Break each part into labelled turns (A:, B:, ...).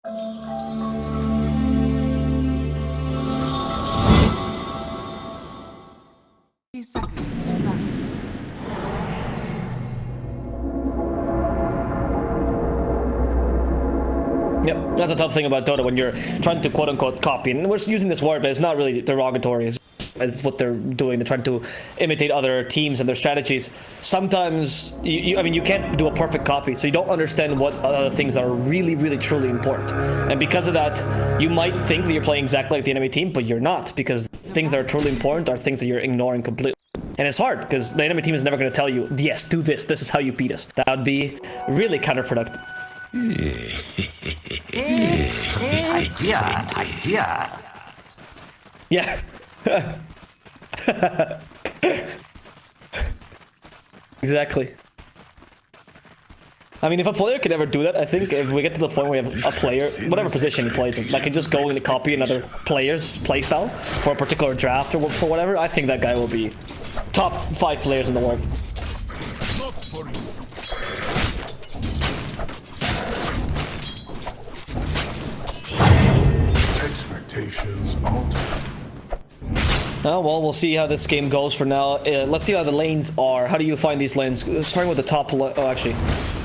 A: Seconds to battle.
B: Yep, that's a tough thing about Dota when you're trying to quote-unquote copy. And we're using this word, but it's not really derogatory. It's what they're doing. They're trying to imitate other teams and their strategies. Sometimes, I mean, you can't do a perfect copy, so you don't understand what other things are really, really, truly important. And because of that, you might think that you're playing exactly like the enemy team, but you're not, because things that are truly important are things that you're ignoring completely. And it's hard, because the enemy team is never going to tell you, yes, do this. This is how you beat us. That would be really counterproductive.
C: Idea.
B: Yeah. Exactly. I mean, if a player could ever do that, I think if we get to the point where we have a player, whatever position he plays in, that can just go and copy another player's playstyle for a particular draft or for whatever, I think that guy will be top 5 players in the world.
D: Expectations altered.
B: Oh, well, we'll see how this game goes for now. Let's see how the lanes are. How do you find these lanes? Starting with the top lane. Oh, actually,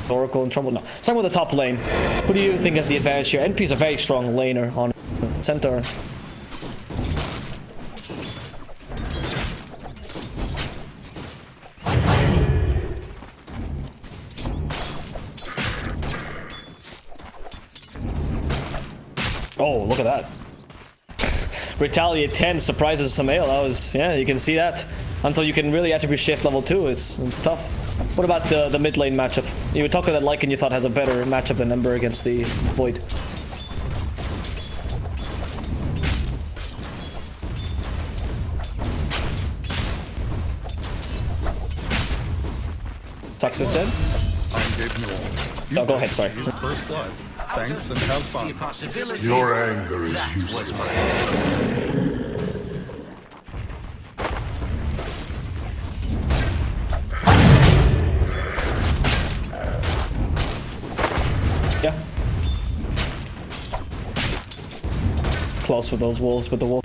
B: Oracle and Trumbull. No, starting with the top lane. Who do you think has the advantage here? NP is a very strong laner on center. Oh, look at that. Retaliate 10 surprises Samael. That was, yeah, you can see that. Until you can really attribute shift level 2, it's tough. What about the mid lane matchup? You were talking that Lycan you thought has a better matchup than Ember against the Void. Sucks is dead? No, go ahead, sorry.
E: First blood. Thanks and have fun.
D: Your anger is useless.
B: Yeah. Close with those wolves, with the wolf.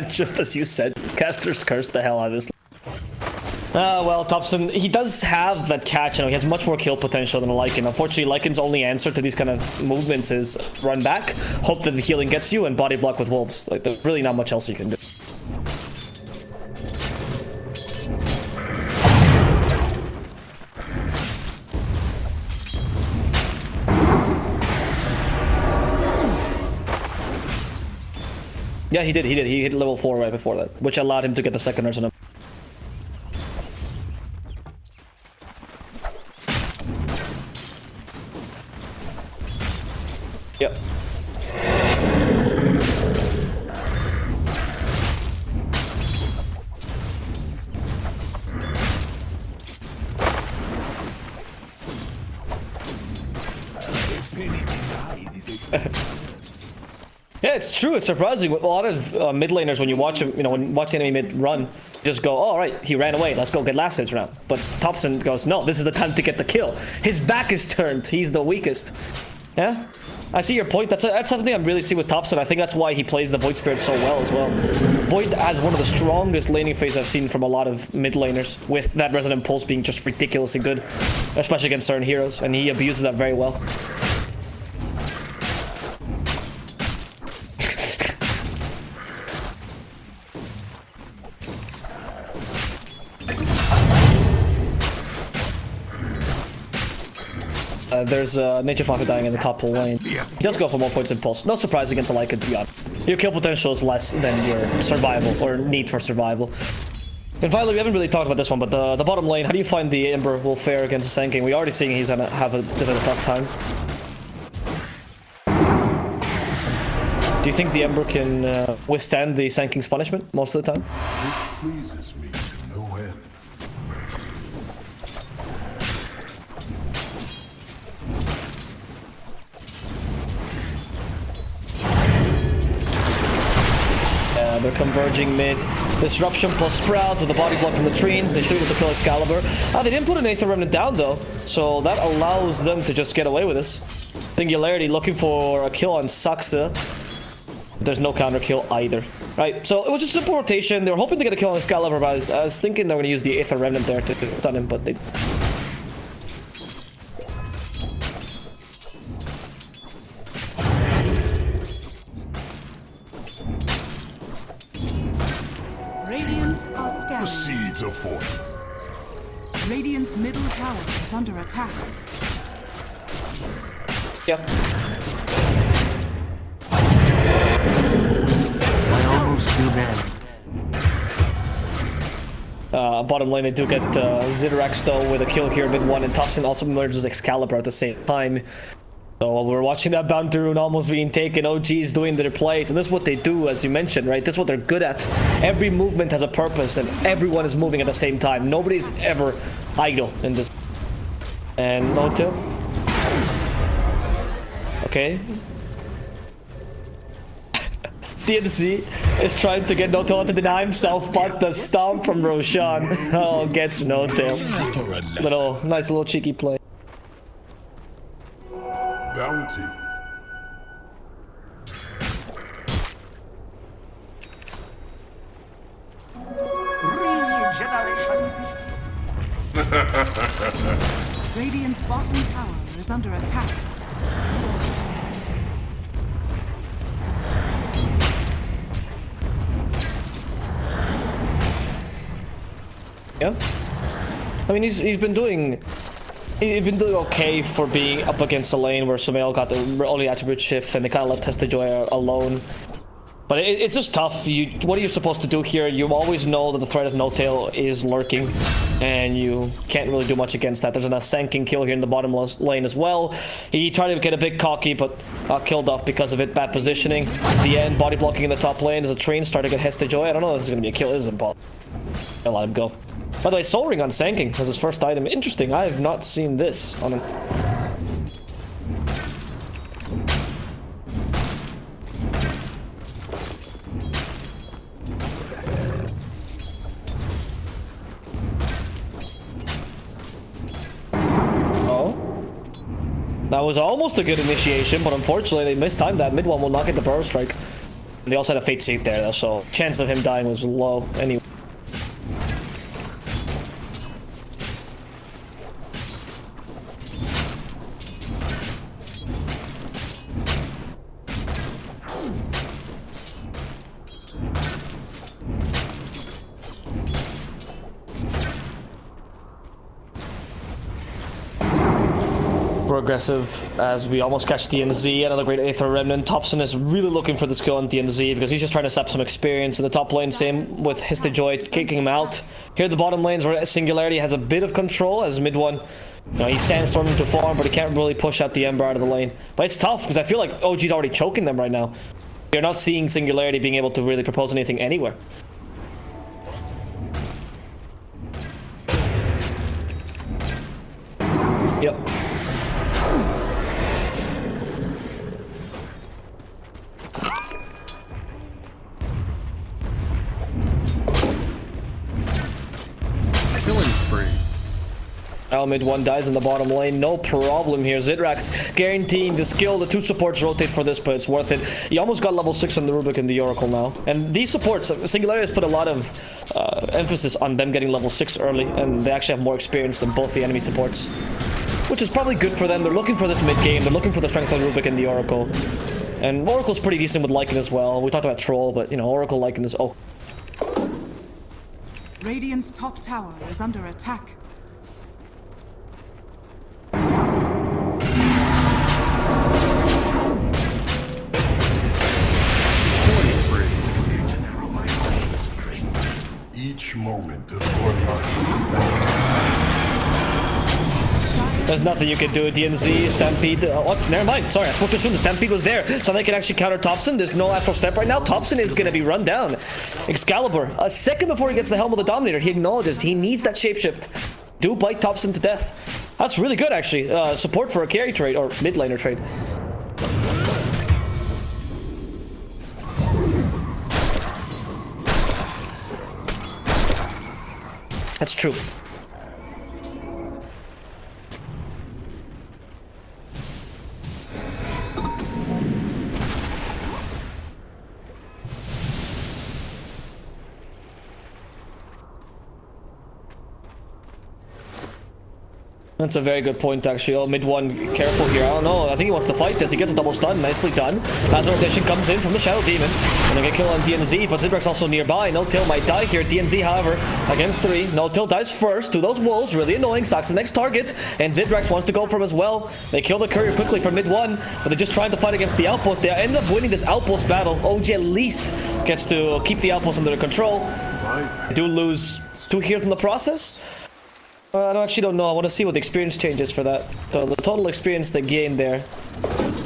B: Just as you said, casters cursed the hell out of this. Well, Topson, he does have that catch, you know, he has much more kill potential than a Lycan. Unfortunately, Lycan's only answer to these kind of movements is run back, hope that the healing gets you, and body block with wolves. Like, there's really not much else you can do. Yeah, he did. He hit level 4 right before that, which allowed him to get the second nurse on him. Yep. Yeah, it's true. It's surprising. A lot of mid laners, when you watch him, you know, when you watch the enemy mid run, just go, oh, all right, he ran away. Let's go get last hits round. But Topson goes, no, this is the time to get the kill. His back is turned. He's the weakest. Yeah, I see your point. That's something I really see with Topson. I think that's why he plays the Void Spirit so well as well. Void has one of the strongest laning phases I've seen from a lot of mid laners, with that Resonant Pulse being just ridiculously good, especially against certain heroes, and he abuses that very well. There's Nature Prophet dying in the top lane. He does go for more points in Pulse. No surprise against a Lycan, to be honest. Your kill potential is less than your survival, or need for survival. And finally, we haven't really talked about this one, but the bottom lane, how do you find the Ember will fare against the Sand King? We're already seeing he's gonna have a bit of a tough time. Do you think the Ember can withstand the Sand King's punishment most of the time?
D: This pleases me to no end.
B: they're converging mid. Disruption plus Sprout with the body block from the Treants. They should be able to kill Excalibur. They didn't put an Aether Remnant down though, so that allows them to just get away with this. Singularity looking for a kill on Saxa. There's no counter kill either. Right, so it was just a simple rotation. They were hoping to get a kill on Excalibur, but I was thinking they were going to use the Aether Remnant there to stun him, but they...
A: Radiant are
D: The
A: scanning.
D: seeds of fortune.
A: Radiant's middle tower is under attack.
B: Yeah.
C: Almost too bad.
B: Bottom lane, they do get Zidirax though with a kill here mid one, and Topson also merges Excalibur at the same time. So we're watching that bounty rune almost being taken. OG's doing their plays, and this is what they do, as you mentioned, right? This is what they're good at. Every movement has a purpose, and everyone is moving at the same time. Nobody's ever idle in this. And Moto. Okay. DNC is trying to get No-Tail to deny himself, but the stomp from Roshan gets No-Tail. Nice little cheeky play.
D: Bounty.
A: Radiant's bottom tower is under attack.
B: Yeah. I mean, he's been doing okay for being up against a lane where Sumail got the only attribute shift and they kind of left Testajoy alone. But it's just tough. What are you supposed to do here? You always know that the threat of No-Tail is lurking, and you can't really do much against that. There's an Asenking kill here in the bottom lane as well. He tried to get a bit cocky, but got killed off because of it. Bad positioning. At the end, body blocking in the top lane as a train started to get Hestajoy. I don't know if this is going to be a kill. This is impossible. I'll let him go. By the way, Soul Ring on Sanking as his first item. Interesting. I have not seen this on him. That was almost a good initiation, but unfortunately they mistimed that. Mid one will not get the Burrow Strike. They also had a Fate Seed there though, so chance of him dying was low anyway. Aggressive as we almost catch DNZ. Another great Aether Remnant. Topson is really looking for this kill on DNZ because he's just trying to sap some experience in the top lane. Same with Histajoy kicking him out. Here the bottom lanes where Singularity has a bit of control as mid one. You know, he's sandstorming to farm, but he can't really push out the Ember out of the lane. But it's tough because I feel like OG's already choking them right now. You're not seeing Singularity being able to really propose anything anywhere. Yep. Mid one dies in the bottom lane, no problem here. Zidrax guaranteeing the skill. The two supports rotate for this, but it's worth it. He almost got level 6 on the Rubik and the Oracle now. And these supports, Singularity has put a lot of emphasis on them getting level 6 early, and they actually have more experience than both the enemy supports, which is probably good for them. They're looking for this mid game. They're looking for the strength on Rubik and the Oracle. And Oracle's pretty decent with Lycan as well. We talked about Troll, but you know, Oracle Lycan is
A: Radiant's top tower is under attack.
D: Each moment of your life.
B: There's nothing you can do. DNZ, Stampede. Oh, never mind. Sorry, I spoke too soon. The Stampede was there, so they can actually counter Topson. There's no Astral Step right now. Topson is going to be run down. Excalibur, a second before he gets the Helm of the Dominator, he acknowledges he needs that shapeshift. Do bite Topson to death. That's really good, actually. Support for a carry trade, or mid laner trade. That's true. That's a very good point, actually. Oh, mid one, careful here. I don't know. I think he wants to fight this. He gets a double stun. Nicely done. As the rotation comes in from the Shadow Demon. And they get kill on DNZ, but Zidrak's also nearby. No Till might die here. DNZ, however, against 3. No Till dies first to those wolves. Really annoying. Socks the next target. And Zidrax wants to go for him as well. They kill the courier quickly from mid one, but they're just trying to fight against the outpost. They end up winning this outpost battle. OG at least gets to keep the outpost under control. They do lose 2 heroes in the process. I actually don't know. I want to see what the experience changes for that. So the total experience they gained there,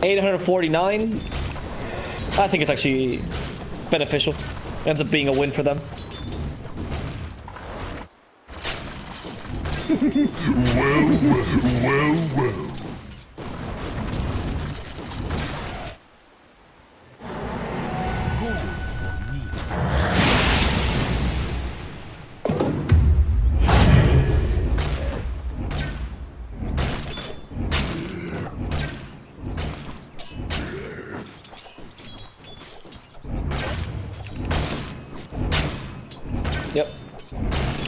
B: 849. I think it's actually beneficial. Ends up being a win for them.
D: Well.
B: Yep.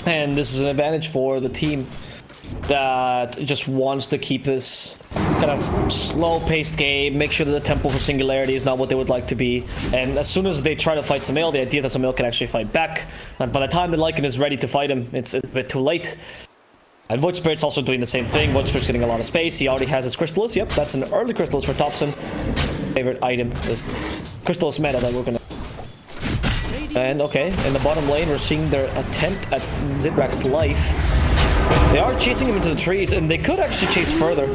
B: And this is an advantage for the team that just wants to keep this kind of slow-paced game, make sure that the tempo for Singularity is not what they would like to be. And as soon as they try to fight Sumail, the idea that Sumail can actually fight back. And by the time the Lycan is ready to fight him, it's a bit too late. And Void Spirit's also doing the same thing. Void Spirit's getting a lot of space. He already has his Crystallis. Yep, that's an early Crystallis for Topson. Favorite item is Crystallis meta that we're gonna... And okay, in the bottom lane, we're seeing their attempt at Zidrak's life. They are chasing him into the trees, and they could actually chase further.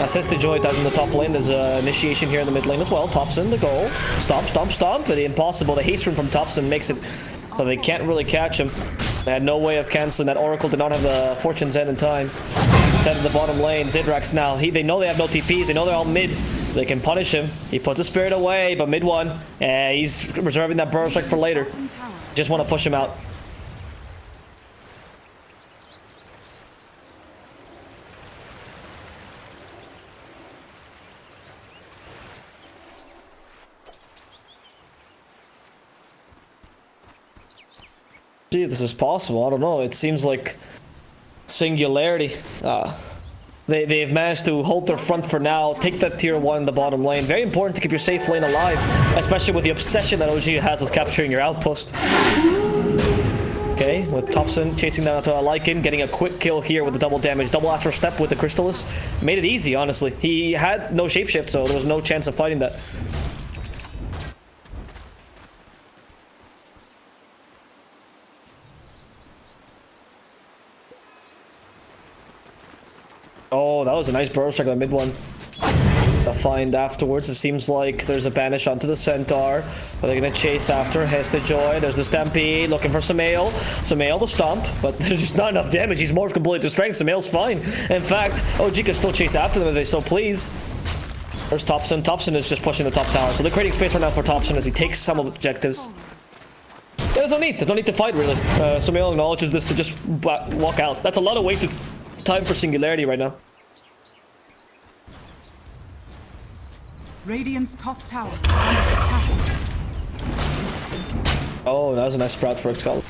B: As Joy dies in the top lane, there's an initiation here in the mid lane as well. Topson, the goal. Stomp, stomp, stomp. But the impossible. The haste rune from Topson makes it so they can't really catch him. They had no way of canceling that. Oracle did not have the Fortune's End in time. Dead in the bottom lane. Zidrax now. They know they have no TPs. They know they're all mid. They can punish him. He puts a spirit away, but mid one, he's reserving that burrow strike for later. Just want to push him out. See if this is possible. I don't know. It seems like Singularity. They've managed to hold their front for now, take that tier 1 in the bottom lane. Very important to keep your safe lane alive, especially with the obsession that OG has with capturing your outpost. Okay, with Topson chasing down to a Lycan, getting a quick kill here with the double damage. Double Astral Step with the Crystallis. Made it easy, honestly. He had no shapeshift, so there was no chance of fighting that. Oh, that was a nice burrow strike on the mid one. The find afterwards, it seems like there's a banish onto the Centaur. Are they going to chase after Joy? There's the Stampede, looking for Sumail. Sumail the stomp, but there's just not enough damage. He's more completely to strength. Sumail's fine. In fact, OG can still chase after them if they so please. There's Topson. Topson is just pushing the top tower. So they're creating space right now for Topson as he takes some objectives. Yeah, there's no need to fight, really. Sumail acknowledges this to just walk out. That's a lot of wasted time for Singularity right now.
A: Radiant's top tower is under attack.
B: Oh, that was a nice sprout for Excalibur.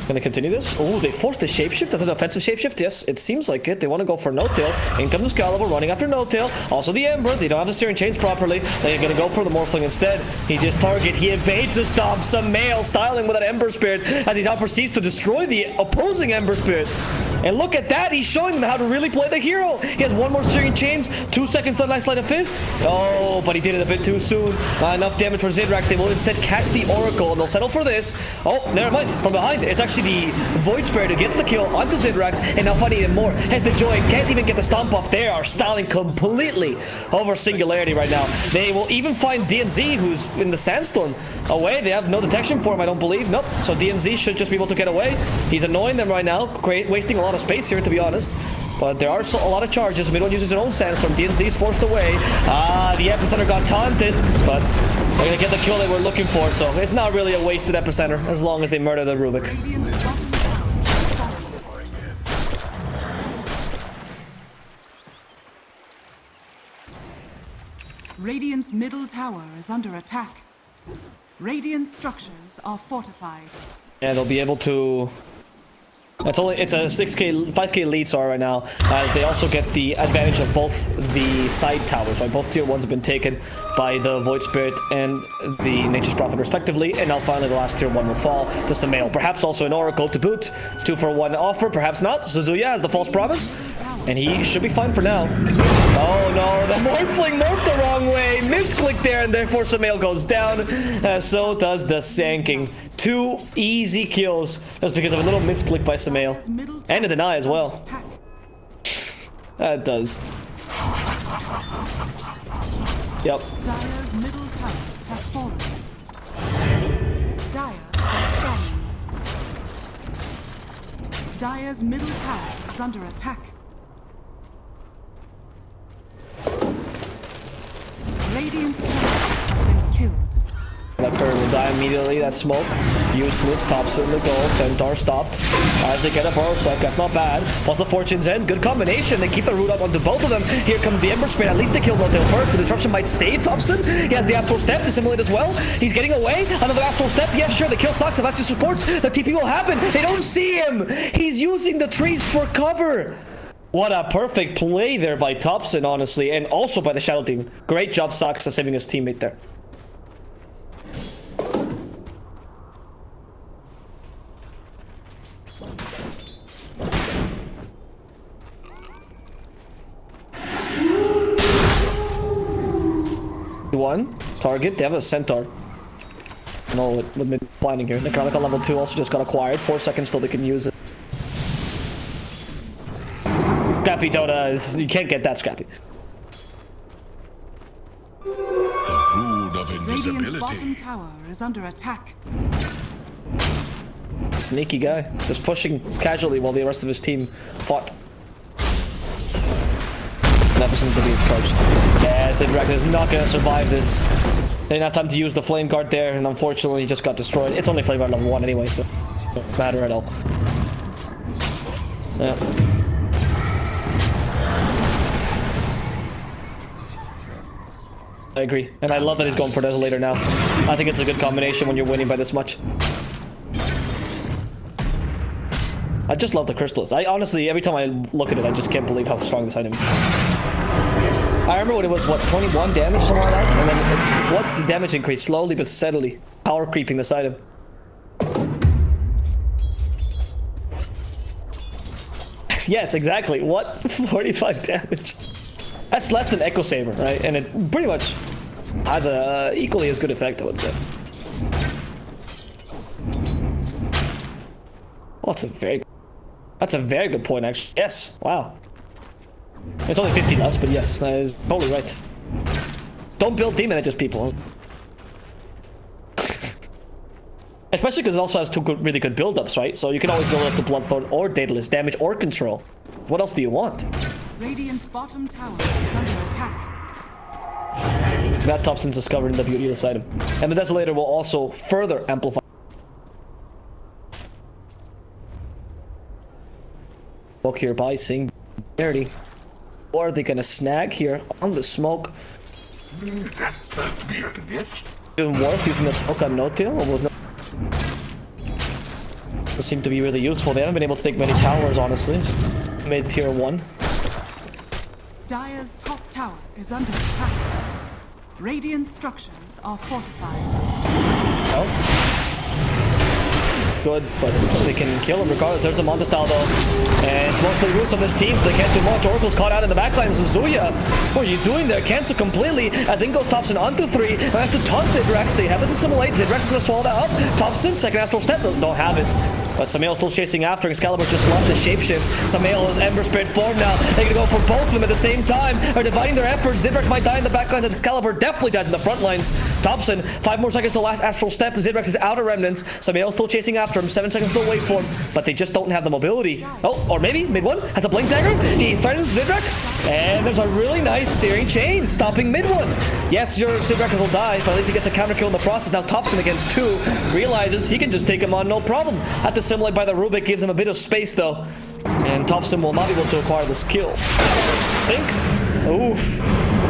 B: Gonna continue this? Oh, they forced the shapeshift. That's an offensive shapeshift. Yes, it seems like it. They want to go for no-tail. In comes Excalibur running after no-tail. Also the Ember. They don't have the steering chains properly. They're gonna go for the Morphling instead. He's his target. He evades the stomp. Sumail styling with that Ember Spirit as he now proceeds to destroy the opposing Ember Spirit. And look at that. He's showing them how to really play the hero. He has one more steering chains. 2 seconds on nice sleight of fist. Oh, but he did it a bit too soon. Not enough damage for Zidrax. They will instead catch the Oracle and they'll settle for this. Oh, never mind. From behind, it's actually the Void Spirit who gets the kill onto Zidrax, and now fighting even more. Has the Joy, can't even get the stomp off. They are styling completely over Singularity right now. They will even find DNZ, who's in the Sandstorm, away. They have no detection for him, I don't believe. Nope. So DNZ should just be able to get away. He's annoying them right now, wasting a lot of space here, to be honest. But there are a lot of charges. Mid one uses his own Sandstorm. DNZ is forced away. The Epicenter got taunted, but they're going to get the kill they were looking for. So it's not really a wasted Epicenter as long as they murder the Rubik.
A: Radiant's bottom tower Radiant's middle tower is under attack. Radiant structures are fortified.
B: And they'll be able to... It's a 5k lead sorry right now, as they also get the advantage of both the side towers, right? Both tier 1s have been taken by the Void Spirit and the Nature's Prophet respectively, and now finally the last tier 1 will fall to Samael. Perhaps also an Oracle to boot. 2-for-1 offer, perhaps not. Suzuya has the false promise, and he should be fine for now. Oh no, the Morphling morphed the wrong way. Misclick there, and therefore Samael goes down. So does the Sanking. 2 easy kills just because of a little misclick by Samael. And a deny as well. That does. Yep.
A: Dire's middle tower has fallen. Dire is standing. Dire's middle tower is under attack. Radiant's turret has been killed.
B: That curve will die immediately. That smoke. Useless. Topson the goal. Centaur stopped. As they get a burrow suck. That's not bad. Plus the Fortune's End. Good combination. They keep the root up onto both of them. Here comes the Ember Spirit. At least they killed Notail first. The disruption might save Topson. He has the Astral Step to simulate as well. He's getting away. Another Astral Step. Yeah, sure. The kill sucks. If that's your supports, the TP will happen. They don't see him. He's using the trees for cover. What a perfect play there by Topson, honestly. And also by the Shadow Team. Great job, Sox, of saving his teammate there. One target. They have a Centaur. No, what been planning here. Necronomicon level 2 also just got acquired. 4 seconds till they can use it. Scrappy Dota is, you can't get that scrappy.
D: The rune of
A: Radiant's
D: invisibility.
A: bottom tower is under attack.
B: Sneaky guy, just pushing casually while the rest of his team fought. That wasn't to be approached. Yeah, Sidrak is not going to survive this. They didn't have time to use the Flame Guard there, and unfortunately he just got destroyed. It's only Flame Guard level 1 anyway, so it doesn't matter at all. Yeah. I agree, and I love that he's going for Desolator now. I think it's a good combination when you're winning by this much. I just love the Crystals. I honestly, every time I look at it, I just can't believe how strong this item is. I remember when it was, what, 21 damage, something like that? And then what's the damage increase? Slowly but steadily. Power creeping this item. Yes, exactly. What? 45 damage. That's less than Echo Saber, right? And it pretty much has a equally as good effect, I would say. Oh, that's a very good point, actually. Yes, wow. It's only 50 less, but yes, that is totally right. Don't build Demon Edges, people. Especially because it also has 2 really good build-ups, right? So you can always build up to Bloodthorn or Daedalus, damage or control. What else do you want?
A: Radiant's bottom tower is under attack.
B: That Topson's discovered in the beauty of this item. And the Desolator will also further amplify. Look here by Singularity. Or are they gonna snag here on the smoke? Even worth using the smoke on no-tail? This seemed to be really useful. They haven't been able to take many towers, honestly. Mid tier 1.
A: Dire's top tower is under attack. Radiant structures are fortified.
B: Oh. Good, but they can kill him regardless. There's a Manta style though. And it's mostly roots on this team, so they can't do much. Oracle's caught out in the backside. Suzuya, what are you doing there? Cancel completely as Ingo stops in onto 3. And has to taunt Zidrex. They have it to assimilate. Zidrex is going to swallow that up. Topson, second astral step, don't have it. But Samael still chasing after. Excalibur just lost his shapeshift. Samael is Ember Spirit form now. They're going to go for both of them at the same time. They're dividing their efforts. Zidrex might die in the backlines. Excalibur definitely dies in the front lines. Topson, 5 more seconds to last astral step. Zidrex is out of remnants. Samael still chasing after him. 7 seconds to wait for him. But they just don't have the mobility. Oh, or maybe mid 1 has a blink dagger. He threatens Zidrex. And there's a really nice Searing Chain stopping mid 1. Yes, your Zidrex will die, but at least he gets a counter kill in the process. Now Topson against 2 realizes he can just take him on no problem. Had to simulate by the Rubik, gives him a bit of space though. And Topson will not be able to acquire this kill. I think. Oof.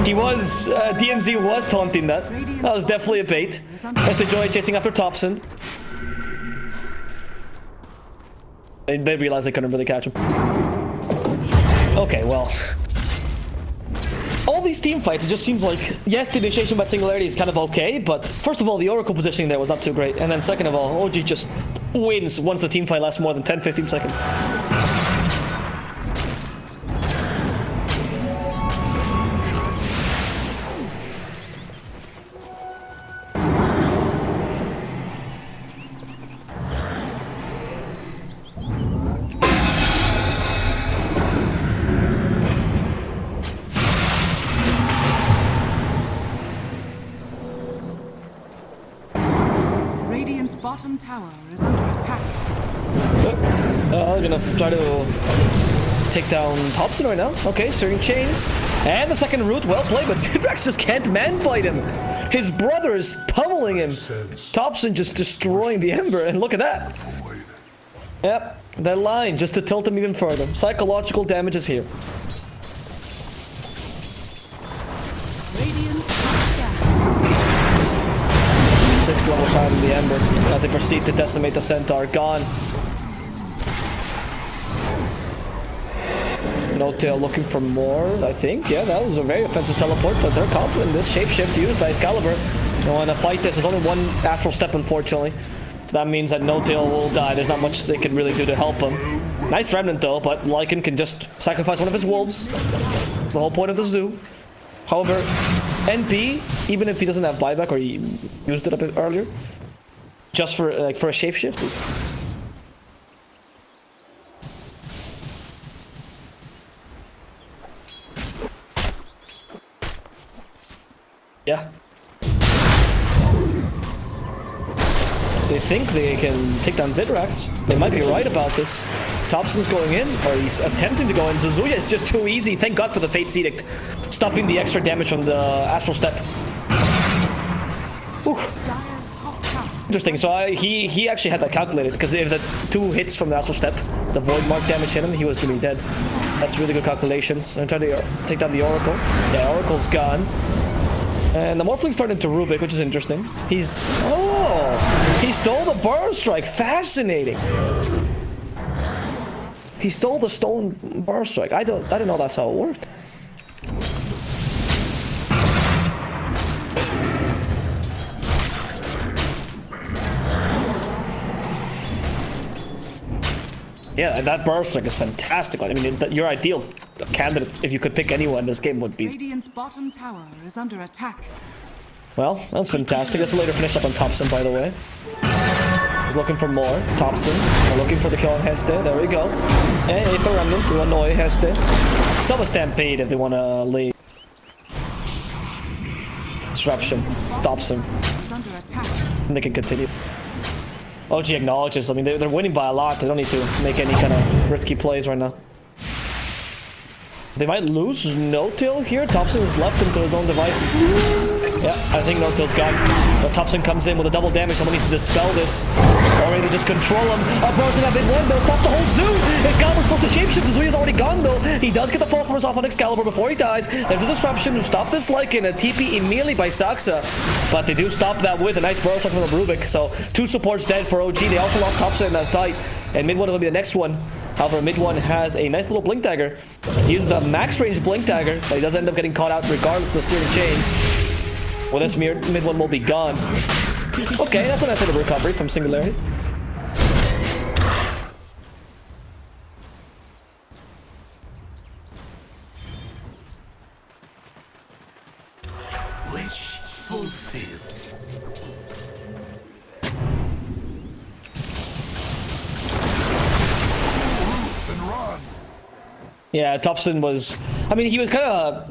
B: He was, DMZ was taunting that. That was definitely a bait. As they joy chasing after Topson. They realized they couldn't really catch him. Okay, well. All these team fights, it just seems like, yes, the initiation by Singularity is kind of okay, but first of all, the Oracle positioning there was not too great. And then second of all, OG just wins once the team fight lasts more than 10-15 seconds.
A: Radiant's bottom tower is under attack.
B: I'm gonna try to take down Topson right now. Okay, Searing Chains. And the second route, well played, but Zidrax just can't man-fight him. His brother is pummeling him. Topson just destroying the Ember, and look at that. Yep, that line just to tilt him even further. Psychological damage is here.
A: Radiant
B: 6 level shot in the Ember as they proceed to decimate the Centaur. Gone. No Tail looking for more, I think. Yeah, that was a very offensive teleport, but they're confident in this shapeshift used by Excalibur. They want to fight this. There's only one astral step, unfortunately. So that means that No Tail will die. There's not much they can really do to help him. Nice Remnant, though, but Lycan can just sacrifice one of his wolves. That's the whole point of the zoo. However, NP, even if he doesn't have buyback or he used it a bit earlier, just for a shapeshift is... Yeah. They think they can take down Zidrax. They might be right about this. Topson's going in, or he's attempting to go in. Zuzuya is just too easy. Thank God for the Fate's Edict, stopping the extra damage from the Astral Step. Whew. Interesting. So he actually had that calculated, because if the 2 hits from the Astral Step, the Void Mark damage hit him, he was going to be dead. That's really good calculations. I'm trying to take down the Oracle. Yeah, Oracle's gone. And the Morphling's starting to Rubik, which is interesting. He's... Oh! He stole the Burrow Strike. Fascinating. He stole the stolen Burrow Strike. I didn't know that's how it worked. Yeah, and that Burrow Strike is fantastic. I mean, your ideal candidate, if you could pick anyone in this game, would be...
A: Radiant's bottom tower is under attack.
B: Well, that's fantastic. That's a later finish up on Topson, by the way. He's looking for more. Topson. We're looking for the kill on Heste. There we go. And Aether Remnant to annoy Heste. Still a Stampede if they want to leave. Disruption. Topson.
A: Is under attack.
B: And they can continue. OG acknowledges. I mean, they're winning by a lot. They don't need to make any kind of risky plays right now. They might lose No-Tail here. Topson is left him to his own devices. Yeah, I think No-Tail's gone. But Topson comes in with a double damage. Someone needs to dispel this. Or maybe just control him. Burst in that big one, though. Stop the whole zoo. Excalibur's supposed to shapeshift. Zuya's already gone, though. He does get the fall force off on Excalibur before he dies. There's a disruption to stop this Lycan. A TP immediately by Saxa. But they do stop that with a nice burst from the Rubik. So 2 supports dead for OG. They also lost Topson in that fight. And mid one will be the next one. However, mid one has a nice little blink dagger. He uses the max range blink dagger, but he does end up getting caught out regardless of the Searing Chains. Well, this mid one will be gone. Okay, that's a nice little recovery from Singularity.
D: Wish fulfilled. And run.
B: Yeah, Topson was... I mean, he was kind of...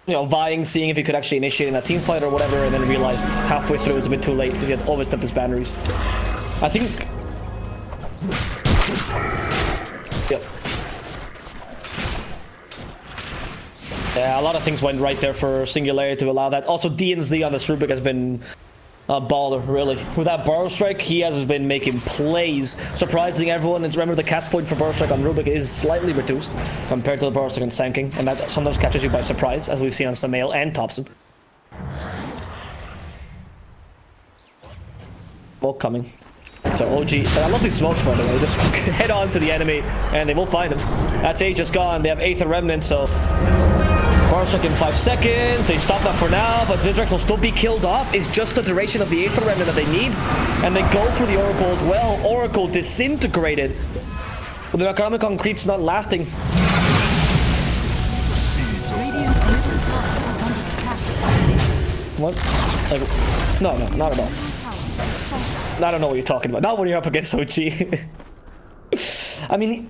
B: You know, vying, seeing if he could actually initiate in that team fight or whatever, and then realized halfway through it was a bit too late because he had overstepped his boundaries. I think... Yep. Yeah, a lot of things went right there for Singularity to allow that. Also, D and Z on this Rubik has been A baller, really. With that Burrow Strike, he has been making plays, surprising everyone. And remember, the cast point for Burrow Strike on Rubik is slightly reduced compared to the Burrow Strike on Sanking, and that sometimes catches you by surprise, as we've seen on Samael and Topson. Smoke coming. So OG, I love these smokes, by the way. Just head on to the enemy, and they will find him. That's Aegis gone. They have Aether Remnant, so Burrow Strike in 5 seconds. They stop that for now, but Zidrex will still be killed off. It's just the duration of the Aether Remnant that they need, and they go for the Oracle as well. Oracle disintegrated. But the Necronomicon creep's not lasting.
A: Radiant's middle tower is under attack.
B: What? Like, no, not at all. I don't know what you're talking about. Not when you're up against OG. I mean,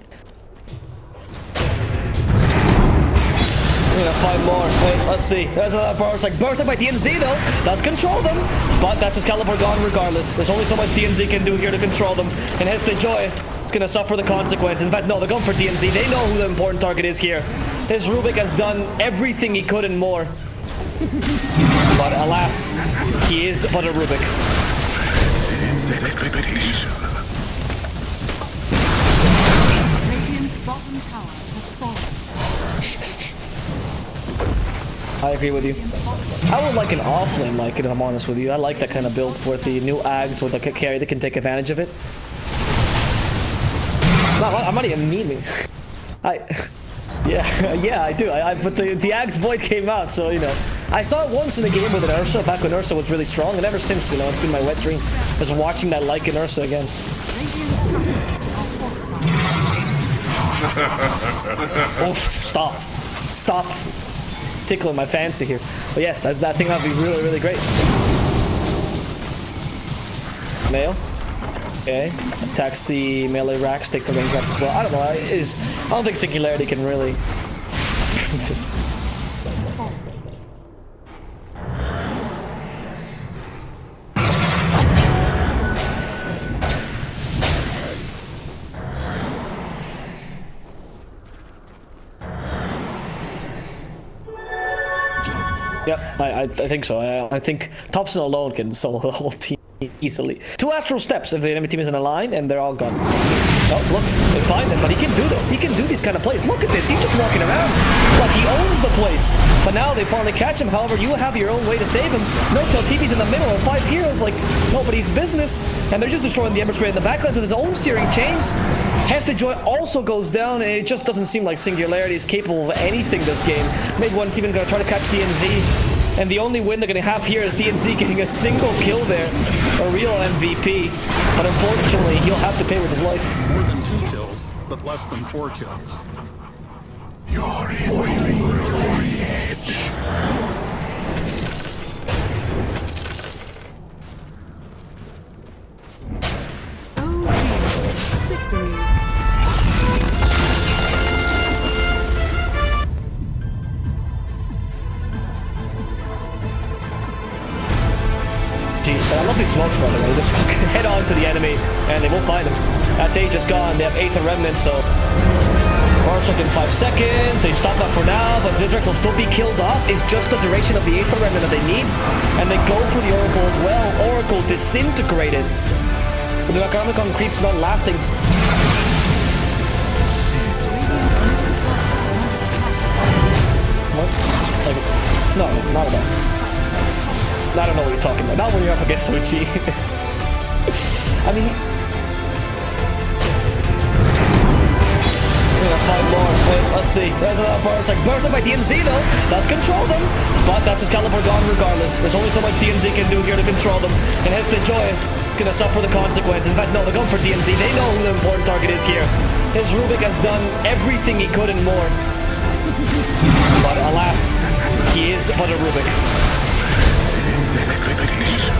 B: we're gonna find more. Wait, let's see. There's another Burrow Strike. Burrow Strike by DMZ though. Does control them. But that's Excalibur gone regardless. There's only so much DMZ can do here to control them. And his Joy is gonna suffer the consequence. In fact, no, they're going for DMZ. They know who the important target is here. His Rubik has done everything he could and more. But alas, he is but a Rubik.
A: Radiant's bottom tower has fallen.
B: I agree with you. I would like an offlane like it, if I'm honest with you. I like that kind of build with the new Ags with a carry that can take advantage of it. No, I'm not even memeing. Yeah, I do. But the Ags Void came out, so, you know. I saw it once in a game with an Ursa, back when Ursa was really strong, and ever since, you know, it's been my wet dream. Just watching that Lycan Ursa again.
A: Radiant structures are fortified.
B: Oof, stop. Stop. Tickling my fancy here. But yes, that thing would be really, really great. Mail. Okay. Attacks the melee racks, takes the range racks as well. I don't know. I don't think Singularity can really... Yep, I think so. I think Topson alone can solo the whole team easily. 2 astral steps if the enemy team is in a line, and they're all gone. Oh, look, they find him, but he can do this. He can do these kind of plays. Look at this. He's just walking around like he owns the place. But now they finally catch him. However, you have your own way to save him. No, TV's in the middle, and 5 heroes like nobody's business. And they're just destroying the Ember Spray in the backlines with his own Searing Chains. Half the Joy also goes down, and it just doesn't seem like Singularity is capable of anything this game. Maybe one's even going to try to catch DNZ. And the only win they're going to have here is DNZ getting a single kill there. A real MVP. But unfortunately, he'll have to pay with his life.
E: More than 2 kills, but less than 4 kills.
D: You're boiling over the edge.
A: Victory.
B: I love these smokes, by the way. Just head on to the enemy, and they will find him. That's Aegis gone. They have Aether Remnant, so... Burrow Strike in 5 seconds. They stop that for now, but Zidrex will still be killed off. It's just the duration of the Aether Remnant that they need, and they go for the Oracle as well. Oracle disintegrated. But the Necronomicon creep's not lasting. What? Like, no, not at all. I don't know what you're talking about. Not when you're up against OG. I mean... We're gonna find more. Wait, let's see. There's another Burrow Strike. Burrow Strike by DMZ though. Does control them. But that's Excalibur gone regardless. There's only so much DMZ can do here to control them. And his Joy is gonna suffer the consequence. In fact, no, they're going for DMZ. They know who the important target is here. His Rubik has done everything he could and more. But alas, he is but a Rubik.
D: Expectation.